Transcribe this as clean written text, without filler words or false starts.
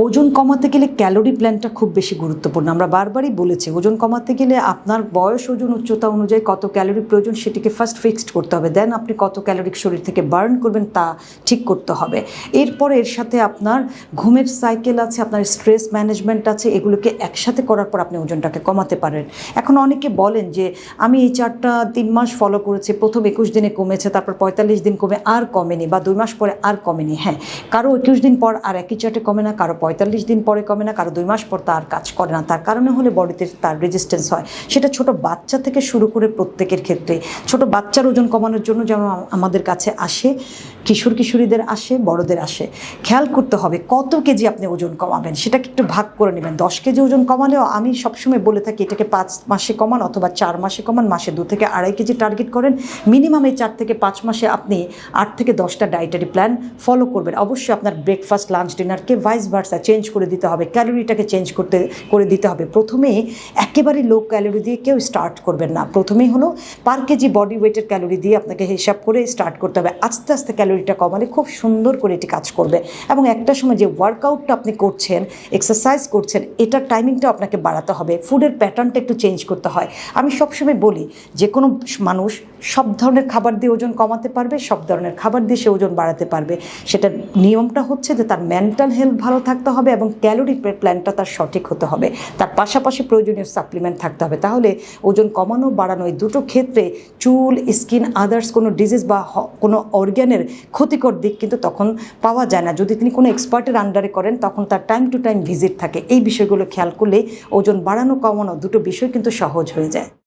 ওজন কমাতে গেলে ক্যালোরি প্ল্যানটা খুব বেশি গুরুত্বপূর্ণ। আমরা বারবারই বলেছি ওজন কমাতে গেলে আপনার বয়স, ওজন, উচ্চতা অনুযায়ী কত ক্যালোরি প্রয়োজন সেটিকে ফার্স্ট ফিক্সড করতে হবে। দেন আপনি কত ক্যালোরি শরীর থেকে বার্ন করবেন তা ঠিক করতে হবে। এরপরে এর সাথে আপনার ঘুমের সাইকেল আছে, আপনার স্ট্রেস ম্যানেজমেন্ট আছে, এগুলোকে একসাথে করার পর আপনি ওজনটাকে কমাতে পারেন। এখন অনেকে বলেন যে আমি এই চার্টটা 3 মাস ফলো করেছি, প্রথম 21 দিনে কমেছে, তারপর 45 দিন কমে আর কমেনি, বা 2 মাস পরে আর কমেনি। হ্যাঁ, কারো 21 দিন পর আর একই চার্টে কমে না, কারো 45 দিন পরে কমে না, কারো 2 মাস পর তার কাজ করে না। তার কারণে হলে বডিতে তার রেজিস্ট্যান্স হয়। সেটা ছোট বাচ্চা থেকে শুরু করে প্রত্যেকের ক্ষেত্রে। ছোট বাচ্চার ওজন কমানোর জন্য যেমন আমাদের কাছে আসে, কিশোর কিশোরীদের আসে, বড়দের আসে। খেয়াল করতে হবে কত কেজি আপনি ওজন কমাবেন সেটাকে একটু ভাগ করে নেবেন। 10 কেজি ওজন কমালেও আমি সবসময় বলে থাকি এটাকে 5 মাসে কমান অথবা 4 মাসে কমান, মাসে 2 থেকে 2.5 কেজি টার্গেট করেন। মিনিমাম এই 4 থেকে 5 মাসে আপনি 8 থেকে 10টা ডায়েটারি প্ল্যান ফলো করবেন। অবশ্যই আপনার ব্রেকফাস্ট, লাঞ্চ, ডিনারকে ভাইস ভার্সা চেঞ্জ করে দিতে হবে, ক্যালোরিটাকে চেঞ্জ করে দিতে হবে। প্রথমেই একেবারে লো ক্যালোরি দিয়ে কেউ স্টার্ট করবেন না। প্রথমেই হলো পার কেজি বডি ওয়েটের ক্যালোরি দিয়ে আপনাকে হিসাব করে স্টার্ট করতে হবে। আস্তে আস্তে ক্যালোরিটা কমালে খুব সুন্দর করে এটি কাজ করবে। এবং একটা সময় যে ওয়ার্কআউটটা আপনি করছেন, এক্সারসাইজ করছেন, এটার টাইমিংটাও আপনাকে বাড়াতে হবে। ফুডের প্যাটার্নটা একটু চেঞ্জ করতে হয়। আমি সবসময় বলি যে কোনো মানুষ সব ধরনের খাবার দিয়ে ওজন কমাতে পারবে, সব ধরনের খাবার দিয়ে সে ওজন বাড়াতে পারবে। সেটার নিয়মটা হচ্ছে যে তার মেন্টাল হেলথ ভালো থাকতে হবে এবং ক্যালোরি প্ল্যানটা তার সঠিক হতে হবে। তার পাশাপাশি প্রয়োজনীয় সাপ্লিমেন্ট থাকতে হবে। তাহলে ওজন কমানো, বাড়ানো এই দুটো ক্ষেত্রে চুল, স্কিন, আদার্স কোনো ডিজিজ বা কোনো অর্গ্যানের ক্ষতিকর দিক কিন্তু তখন পাওয়া যায় না। যদি তিনি কোনো এক্সপার্টের আন্ডারে করেন তখন তার টাইম টু টাইম ভিজিট থাকে। এই বিষয়গুলো খেয়াল করলে ওজন বাড়ানো, কমানো দুটো বিষয় কিন্তু সহজ হয়ে যায়।